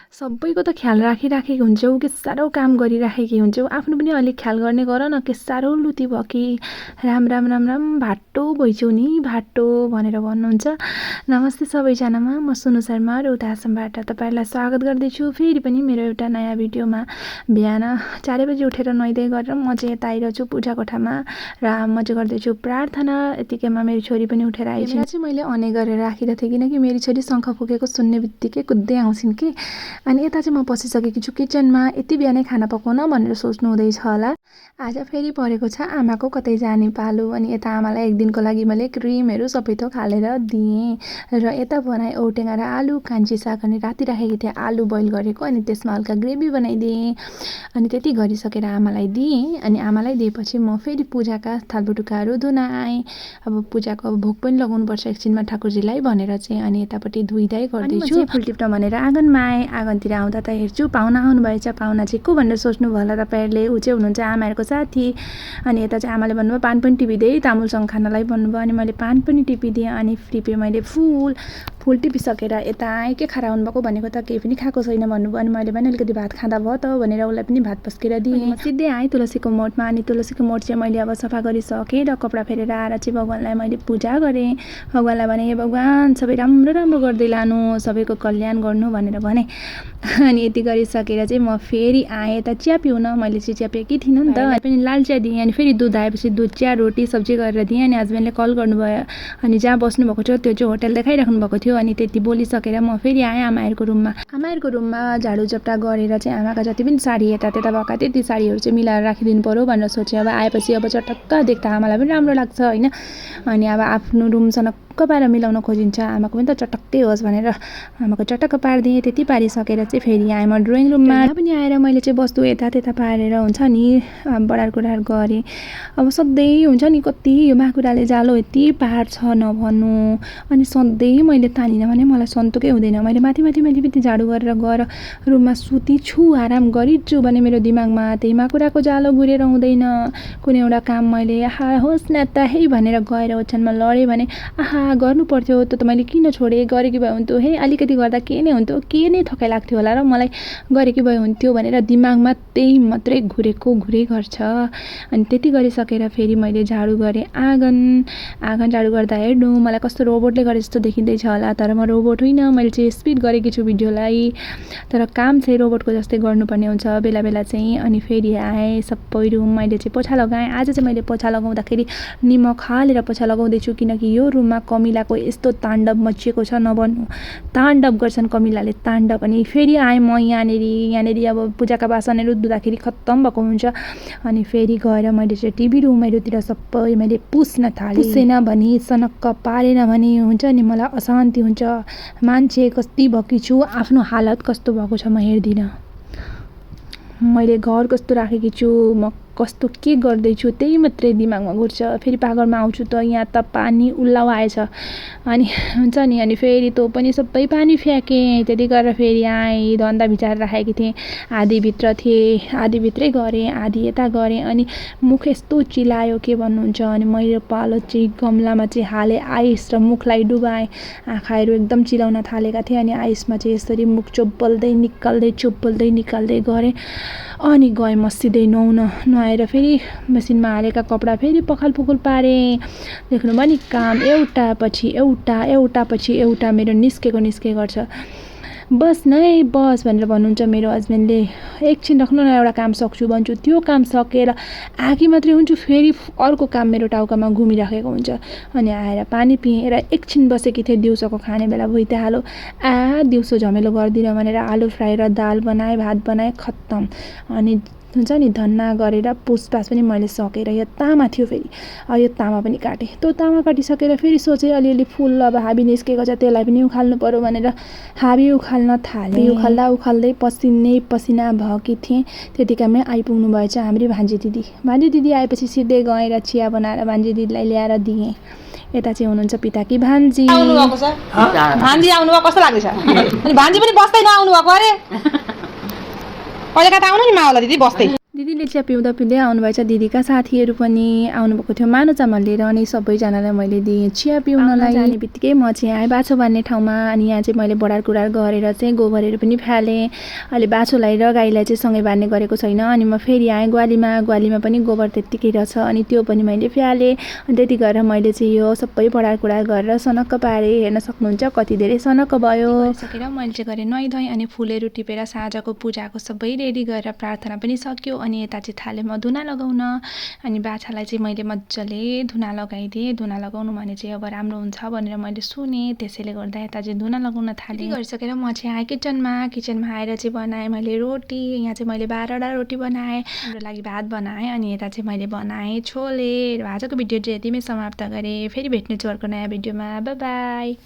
सबैको त ख्याल राखिराखेको हुन्छौ, के साह्रो काम गरिराखेकी हुन्छौ, आफ्नो पनि अलिक ख्याल गर्ने गर न। के साह्रो लुती भयो कि राम राम राम राम भाटो भइछौ नि भाटो भनेर भन्नुहुन्छ। नमस्ते सबैजनामा, म सुनु शर्मा रौतासमबाट तपाईँहरूलाई स्वागत गर्दैछु फेरि पनि मेरो एउटा नयाँ भिडियोमा। बिहान 4 बजी उठेर नुहाइधुवाइ गरेर म चाहिँ यता आइरहेको छु पूजा कोठामा र म चाहिँ गर्दैछु प्रार्थना। यतिकैमा मेरो छोरी पनि उठेर आइछन्। चाहिँ मैले अने गरेर राखिरहेको थिएँ किनकि मेरी छोरी शङ्ख फुकेको सुन्ने बित्तिकै कुद्दै आउँछिन् कि। अनि यता चाहिँ म पसिसकेकी छु किचनमा। यति बिहानै खाना पकाउन भनेर सोच्नु हुँदैछ होला। आज फेरि परेको छ आमाको कतै जाने पालो। अनि यता आमालाई एक दिनको लागि मैले क्रिमहरू सबै थोक हालेर दिएँ र यता बनाएँ औटेङ्गा र आलु कान्छी साग। अनि राति राखेको थिएँ आलु बोइल गरेको, अनि त्यसमा हल्का ग्रेभी बनाइदिएँ। अनि त्यति गरिसकेर आमालाई दिएँ। अनि आमालाई दिएपछि म फेरि पूजाका थालबटुकाहरू धुन आएँ। अब पूजाको अब भोग पनि लगाउनुपर्छ एकछिनमा ठाकुरजीलाई भनेर चाहिँ। अनि यतापट्टि धुइधाइ गर्दैछु। फुल टिप्न भनेर आँगनमा आएँ। आँगनतिर आउँदा त हेर्छु पाहुना आउनुभएछ। पाहुना चाहिँ को भनेर सोच्नुभयो होला तपाईँहरूले, ऊ चाहिँ हुनुहुन्छ आमाहरूको साथी। अनि यता चाहिँ आमाले भन्नुभयो पान पनि टिपिदिए तामुलसँग खानालाई भन्नुभयो। अनि मैले पान पनि टिपिदिएँ। अनि टिपेँ मैले फुल टिपिसकेर यता आएँ। के खाएर आउनुभएको भनेको त केही पनि खाएको छैन भन्नुभयो। अनि मैले पनि अलिकति भात खाँदा भयो त भनेर उसलाई पनि भात पस्केर दिएँ। सिधै आएँ तुलसीको मोडमा। अनि तुलसीको मोड चाहिँ मैले अब सफा गरिसकेँ र कपडा फेरेर आएर चाहिँ भगवान्लाई मैले पूजा गरेँ। भगवान्लाई भने हे भगवान् सबै राम्रो राम्रो गर्दै लानु, सबैको कल्याण गर्नु भनेर भने। अनि यति गरिसकेर चाहिँ म फेरि आएँ यता चिया पिउन। मैले चाहिँ चिया पिएकी थिइनँ नि त, पनि लाल चिया दिएँ। अनि फेरि दुध आएपछि दुध चिया रोटी सब्जी गरेर दिएँ। अनि हस्बेन्डले कल गर्नुभयो। अनि जहाँ बस्नुभएको थियो त्यो चाहिँ होटल देखाइराख्नु भएको थियो। अनि त्यति बोलिसकेर म फेरि आएँ आमाहरूको रुममा। आमाहरूको रुममा झाडु झपटा गरेर चाहिँ आमाका जति पनि साडी यतात्यता भएका त्यति साडीहरू चाहिँ मिलाएर राखिदिनु पऱ्यो भनेर सोचेँ। अब आएपछि अब चटक्क देख्दा आमालाई पनि राम्रो लाग्छ होइन। अनि अब आफ्नो रुमसँग पारेर मिलाउन खोजिन्छ, आमाको पनि त चटक्कै होस् भनेर आमाको चटक्क पारिदिएँ। त्यति पारिसकेर चाहिँ फेरि आएँ म ड्रइङ रुममा। पनि आएर मैले चाहिँ वस्तु यतात्यता पारेर हुन्छ नि बढार कुडार गरेँ। अब सधैँ हुन्छ नि कति यो माकुराले जालो यति पार्छ नभन्नु। अनि सधैँ मैले तानिनँ भने मलाई सन्तोकै हुँदैन। मैले माथि झाडु गरेर गएर रुममा सुती छु आराम गरिछु भने मेरो दिमागमा त्यही माकुराको जालो घुरेर हुँदैन। कुनै एउटा काम मैले आहा होस् न त है भनेर गएर ओछ्यानमा लडेँ भने आहा गर्नु पर्थ्यो त मैले किन छोडेँ, गरेकी भए हुन्थ्यो हे, अलिकति गर्दा के नै हुन्थ्यो, के नै थकाइ लाग्थ्यो होला र मलाई गरेकी भए हुन्थ्यो भनेर दिमागमा त्यही मात्रै घुरै गर्छ। अनि त्यति गरिसकेर फेरि मैले झाडु गरेँ आँगन झाडु गर्दा हेर्नु मलाई कस्तो रोबोटले गरे जस्तो देखिँदैछ होला, तर म रोबोट होइन। मैले चाहिँ स्पिड गरेकी छु भिडियोलाई, तर काम चाहिँ रोबोटको जस्तै गर्नुपर्ने हुन्छ बेला बेला चाहिँ। अनि फेरि आएँ सबै रुम मैले चाहिँ पोछा लगाएँ। आज चाहिँ मैले पोछा लगाउँदाखेरि निमक हालेर पोछा लगाउँदैछु किनकि यो रुममा कमिलाको यस्तो ताण्डव मचिएको छ नभन्नु। ताण्डव गर्छन् कमिलाले ताण्डव। अनि फेरि आएँ म यहाँनिर अब पूजाका बासनहरू धुँदाखेरि खत्तम भएको हुन्छ। अनि फेरि गएर मैले चाहिँ टिभी रुमहरूतिर सबै मैले पुस्न थालेँ। पुसेन भने सनक्क पारेन भने हुन्छ नि मलाई अशान्ति हुन्छ। मान्छे कति भएकी छु, आफ्नो हालत कस्तो भएको छ म हेर्दिनँ। मैले घर कस्तो राखेकी छु, म कस्तो के गर्दैछु त्यही मात्रै दिमागमा घुर्छ। फेरि पागरमा आउँछु त यहाँ त पानी उल्लाउ आएछ। अनि हुन्छ नि अनि फेरि तँ पनि सबै पानी फ्याँकेँ। त्यति गरेर फेरि आएँ धन्दा भिजाएर राखेकी थिएँ। आधी भित्र थिएँ, आधी भित्रै गरेँ, आधी यता गरेँ। अनि मुख यस्तो चिलायो के भन्नुहुन्छ। अनि मैले पालो चाहिँ गमलामा चाहिँ हालेँ आइस र मुखलाई डुबाएँ। आँखाहरू एकदम चिलाउन थालेका थिए। अनि आइसमा चाहिँ यसरी मुख चोप्पल्दै निकाल्दै गरेँ। अनि गएँ म सिधै नुहाएर फेरि मसिनमा हालेका कपडा फेरि पखाल पुखुल पारेँ। देख्नुभयो नि काम एउटा पछि एउटा मेरो निस्के गर्छ। बस भनेर भन्नुहुन्छ मेरो हस्बेन्डले। एकछिन राख्नु न एउटा काम सक्छु भन्छु, त्यो काम सकेर आँखी मात्रै हुन्छु फेरि अर्को काम मेरो टाउकामा घुमिराखेको हुन्छ। अनि आएर पानी पिएँ र एकछिन बसेकी थिएँ। दिउँसोको खाने बेला भुइँते हालो दिउँसो झमेलो गर्दिनँ भनेर आलु फ्राई र दाल बनाएँ, भात बनाएँ, खत्तम। अनि हुन्छ नि धन्ना गरेर पुसपास पनि मैले सकेर यो तामा थियो फेरि यो तामा पनि काटेँ। त्यो तामा काटिसकेर फेरि सोचेँ अलिअलि फुल अब हाबी निस्केको छ त्यसलाई पनि उखाल्नु पऱ्यो भनेर हाबी उखाल्न थालेँ। उखाल्दै पसिना भएकी थिएँ। त्यतिकैमा आइपुग्नु भएछ हाम्री भान्जी दिदी आएपछि सिधै गएर चिया बनाएर भान्जी दिदीलाई ल्याएर दिएँ। यता चाहिँ हुनुहुन्छ पिताकी भान्जी आउनुभएको छ। भान्जी आउनुभएको कस्तो लाग्दैछ? अनि भान्जी पनि बस्दै नआउनु भएको अरे कहिले कता आउनु नि मावला दिदी बस्दै। दिदीले चिया पिउँदा पिउँदै आउनुभएछ। दिदीका साथीहरू पनि आउनुभएको थियो मानो चामल लिएर, अनि सबैजनालाई मैले दिएँ चिया पिउनलाई। जाने बित्तिकै म चाहिँ आएँ बाछो बान्ने ठाउँमा, अनि यहाँ चाहिँ मैले बढार कुडार गरेर चाहिँ गोबरहरू पनि फ्यालेँ। अहिले बाछोलाई र गाईलाई चाहिँ सँगै बान्ने गरेको छैन। अनि म फेरि आएँ ग्वालीमा पनि गोबर त्यत्तिकै रहेछ, अनि त्यो पनि मैले फ्यालेँ। अनि त्यति गरेर मैले चाहिँ यो सबै बढार कुडार गरेर सनक्क पारेँ। हेर्न सक्नुहुन्छ कति धेरै सनक्क भयो। सकेर मैले चाहिँ गरेँ नुहाइ अनि फुलहरू टिपेर साँझको पूजाको सबै रेडी गरेर प्रार्थना पनि सक्यो। अनि यता चाहिँ थालेँ म धुना लगाउन। अनि बाछालाई चाहिँ मैले मजाले धुना लगाइदिएँ। धुना लगाउनु भने चाहिँ अब राम्रो हुन्छ भनेर मैले सुनेँ, त्यसैले गर्दा यता चाहिँ धुना लगाउन थालेँ। गरिसकेर म चाहिँ आएँ किचनमा आएर चाहिँ बनाएँ मैले रोटी। यहाँ चाहिँ मैले 12वटा रोटी बनाएँ, हाम्रो लागि भात बनाएँ। अनि यता चाहिँ मैले बनाएँ छोले। आजको भिडियो चाहिँ यतिमै समाप्त गरेँ। फेरि भेट्नेछु अर्को नयाँ भिडियोमा। By by.